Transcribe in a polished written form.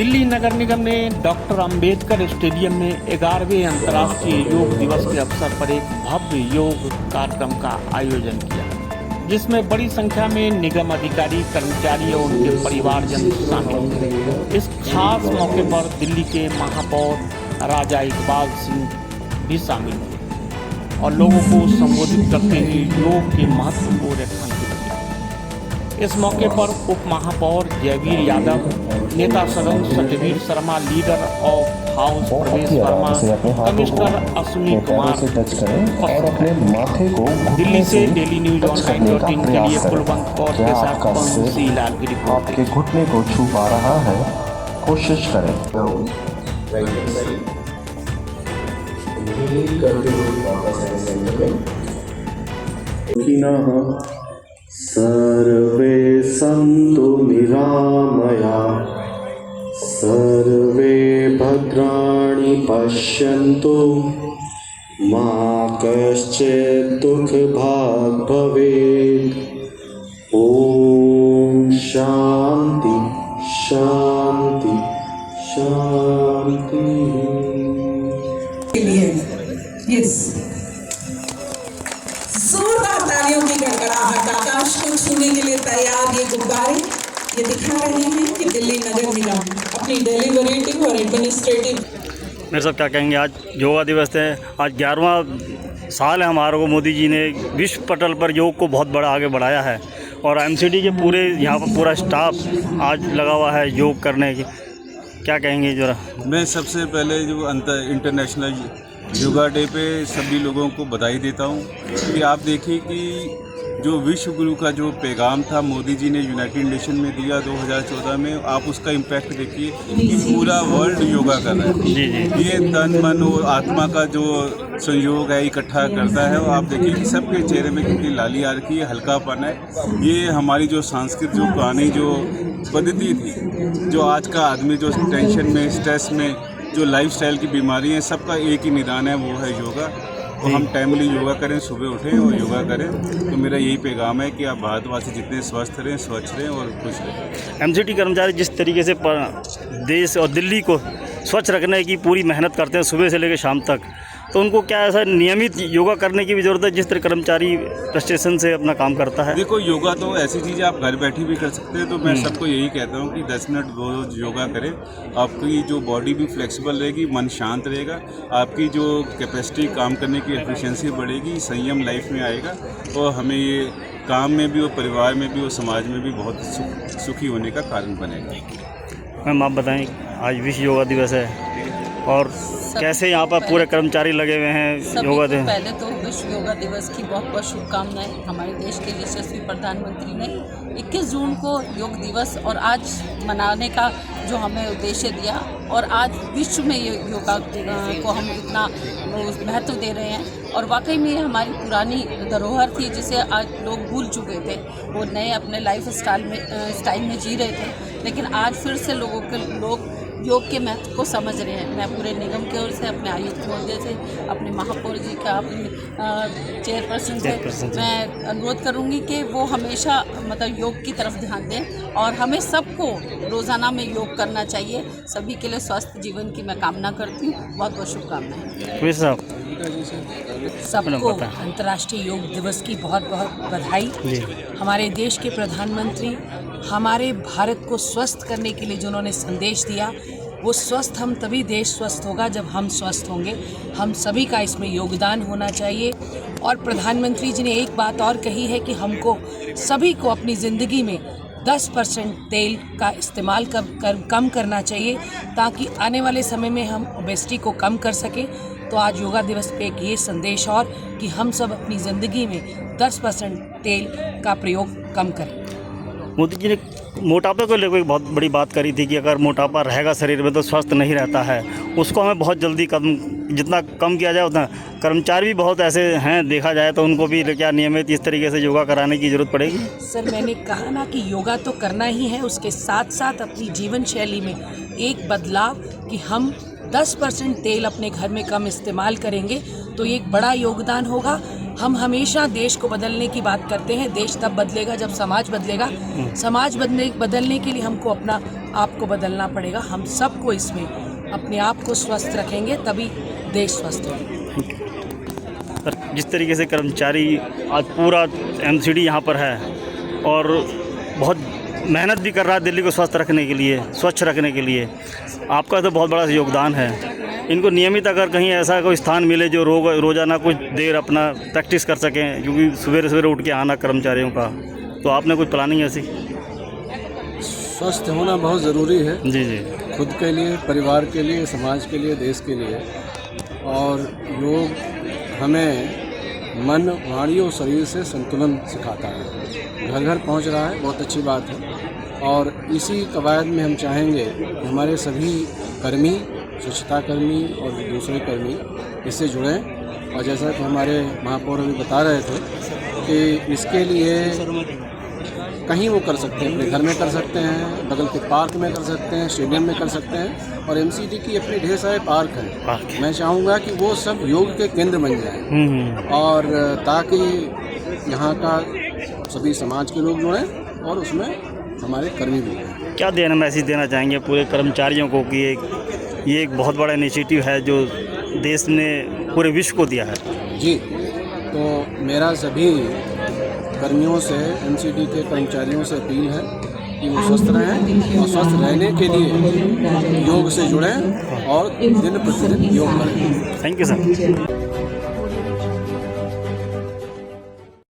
दिल्ली नगर निगम ने doctor Ambedkar stadium में 11वें अंतर्राष्ट्रीय योग दिवस के अवसर पर एक भव्य योग कार्यक्रम का आयोजन किया, जिसमें बड़ी संख्या में निगम अधिकारी, कर्मचारी और उनके परिवारजन शामिल हुए। इस खास मौके पर दिल्ली के महापौर राजा इकबाल सिंह भी शामिल हुए और लोगों को संबोधित करते हुए योग के महत्व को रेखांकित किया। इस मौके पर उप महापौर जयवीर यादव, नेता सदन Satyaveer Sharma, leader of house Pravesh Verma, commissioner Ashwini Kumar, Delhi से डेली न्यूज ऑनलाइन.in के लिए कुलवंत कौर के साथ पंसी लाल की रिपोर्ट। आपके घुटने को छू पा रहा है, कोशिश करें। सर्वे सन्तु निरामया, सर्वे भद्राणि पश्यन्तु, मा कश्चित् दुःखभाग् भवेत्। ॐ शान्ति शान्ति शान्ति। यस, जोरदार तालियों की गड़गड़ाहट, आकाश को छूने के लिए तैयार ये गुब्बारे ये दिखा रहे हैं कि दिल्ली नगर निगम अपनी डेलीबरेटिव और एडमिनिस्ट्रेटिव। मेरे साहब क्या कहेंगे, आज योगा दिवस है, आज 11वां साल है हमारे को। मोदी जी ने विश्व पटल पर योग को बहुत बड़ा आगे बढ़ाया है और एमसीडी के पूरे यहाँ पर पूरा स्टाफ आज लगा हुआ है योग करने की। क्या कहेंगे जरा? मैं सबसे पहले जो इंटरनेशनल योगा डे पे सभी लोगों को बधाई देता हूँ कि आप देखिए कि जो विश्व गुरु का जो पैगाम था मोदी जी ने यूनाइटेड नेशन में दिया 2014 में, आप उसका इम्पैक्ट देखिए कि पूरा वर्ल्ड योगा कर रहा है। जी जी, ये तन मन और आत्मा का जो संयोग है इकट्ठा करता है और आप देखिए कि सबके चेहरे में कितनी लाली आ रखी है, हल्कापन है। ये हमारी जो संस्कृत जो पुरानी जो पद्धति थी, जो आज का आदमी जो टेंशन में, स्ट्रेस में, जो लाइफस्टाइल की बीमारी है, सबका एक ही निदान है, वो है योगा। तो हम टाइमली योगा करें, सुबह उठें और योगा करें। तो मेरा यही पैगाम है कि आप भारतवासी जितने स्वस्थ रहें, स्वच्छ रहें और खुश रहें। एमसीडी कर्मचारी जिस तरीके से देश और दिल्ली को स्वच्छ रखने की पूरी मेहनत करते हैं सुबह से लेकर शाम तक, तो उनको क्या ऐसा नियमित योगा करने की भी ज़रूरत है जिस तरह कर्मचारी फ्रस्ट्रेशन से अपना काम करता है? देखो, योगा तो ऐसी चीज़ है आप घर बैठे भी कर सकते हैं। तो मैं सबको यही कहता हूँ कि 10 मिनट रोज़ योगा करें। आपकी जो बॉडी भी फ्लेक्सिबल रहेगी, मन शांत रहेगा, आपकी जो कैपेसिटी काम करने की एफिशिएंसी बढ़ेगी, संयम लाइफ में आएगा और हमें ये काम में भी और परिवार में भी और समाज में भी बहुत सुखी होने का कारण बनेगा। मैम आप बताएं, आज विश्व योगा दिवस है और कैसे यहाँ पर पूरे कर्मचारी लगे हुए हैं योगा दिन? पहले तो विश्व योगा दिवस की बहुत बहुत शुभकामनाएं। हमारे देश के यशस्वी प्रधानमंत्री ने 21 जून को योग दिवस और आज मनाने का जो हमें उद्देश्य दिया और आज विश्व में ये योगा को हम इतना महत्व दे रहे हैं। और वाकई में हमारी पुरानी धरोहर थी जिसे आज लोग भूल चुके थे, वो नए अपने लाइफ स्टाइल में जी रहे थे, लेकिन आज फिर से लोग योग के महत्व को समझ रहे हैं। मैं पूरे निगम की ओर से, अपने आयुक्त महोदय से, अपने महापौर जी का, अपने चेयरपर्सन से मैं अनुरोध करूंगी कि वो हमेशा मतलब योग की तरफ ध्यान दें और हमें सबको रोज़ाना में योग करना चाहिए। सभी के लिए स्वस्थ जीवन की मैं कामना करती हूँ। बहुत बहुत शुभकामनाएं सबको। अंतर्राष्ट्रीय योग दिवस की बहुत बहुत बधाई। हमारे देश के प्रधानमंत्री हमारे भारत को स्वस्थ करने के लिए जिन्होंने संदेश दिया, वो स्वस्थ हम तभी देश स्वस्थ होगा जब हम स्वस्थ होंगे। हम सभी का इसमें योगदान होना चाहिए। और प्रधानमंत्री जी ने एक बात और कही है कि हमको सभी को अपनी ज़िंदगी में 10% तेल का इस्तेमाल कम करना चाहिए ताकि आने वाले समय में हम ओबेसिटी को कम कर सकें। तो आज योगा दिवस पे एक ये संदेश और कि हम सब अपनी ज़िंदगी में 10% तेल का प्रयोग कम करें। मोदी जी ने मोटापे को लेकर बहुत बड़ी बात करी थी कि अगर मोटापा रहेगा शरीर में तो स्वस्थ नहीं रहता है। उसको हमें बहुत जल्दी जितना कम किया जाए उतना। कर्मचारी भी बहुत ऐसे हैं, देखा जाए तो उनको भी क्या नियमित इस तरीके से योगा कराने की ज़रूरत पड़ेगी? सर, मैंने कहा ना कि योगा तो करना ही है, उसके साथ साथ अपनी जीवन शैली में एक बदलाव कि हम 10% तेल अपने घर में कम इस्तेमाल करेंगे तो एक बड़ा योगदान होगा। हम हमेशा देश को बदलने की बात करते हैं। देश तब बदलेगा जब समाज बदलेगा। समाज बदलने के लिए हमको अपना आप को बदलना पड़ेगा। हम सबको इसमें अपने आप को स्वस्थ रखेंगे तभी देश स्वस्थ होगा। सर, जिस तरीके से कर्मचारी आज पूरा एमसीडी यहाँ पर है और बहुत मेहनत भी कर रहा है दिल्ली को स्वस्थ रखने के लिए, स्वच्छ रखने के लिए, आपका तो बहुत बड़ा योगदान है। इनको नियमित अगर कहीं ऐसा कोई स्थान मिले जो रोज़ाना कुछ देर अपना प्रैक्टिस कर सकें, क्योंकि सवेरे सवेरे उठ के आना कर्मचारियों का, तो आपने कुछ प्लानिंग ऐसी? स्वस्थ होना बहुत ज़रूरी है। जी जी। खुद के लिए, परिवार के लिए, समाज के लिए, देश के लिए। और योग हमें मन, वाणी और शरीर से संतुलन सिखाता है। घर घर पहुंच रहा है, बहुत अच्छी बात है। और इसी कवायद में हम चाहेंगे कि हमारे सभी कर्मी, स्वच्छता कर्मी और दूसरे कर्मी इससे जुड़ें। और जैसा कि हमारे महापौर अभी बता रहे थे कि इसके लिए कहीं वो कर सकते हैं, अपने घर में कर सकते हैं, बगल के पार्क में कर सकते हैं, स्टेडियम में कर सकते हैं। और एमसीडी की अपने ढेर सारे पार्क हैं। मैं चाहूँगा कि वो सब योग के केंद्र बन जाएं और ताकि यहाँ का सभी समाज के लोग जुड़ें और उसमें हमारे कर्मी भी हैं। क्या देना मैसेज देना चाहेंगे पूरे कर्मचारियों को कि ये एक बहुत बड़ा इनिशिएटिव है जो देश ने पूरे विश्व को दिया है? जी, तो मेरा सभी कर्मियों से, एमसीडी के कर्मचारियों से अपील है कि वो स्वस्थ रहें और स्वस्थ रहने के लिए योग से जुड़ें और दिन प्रतिदिन योग करें। Thank you sir.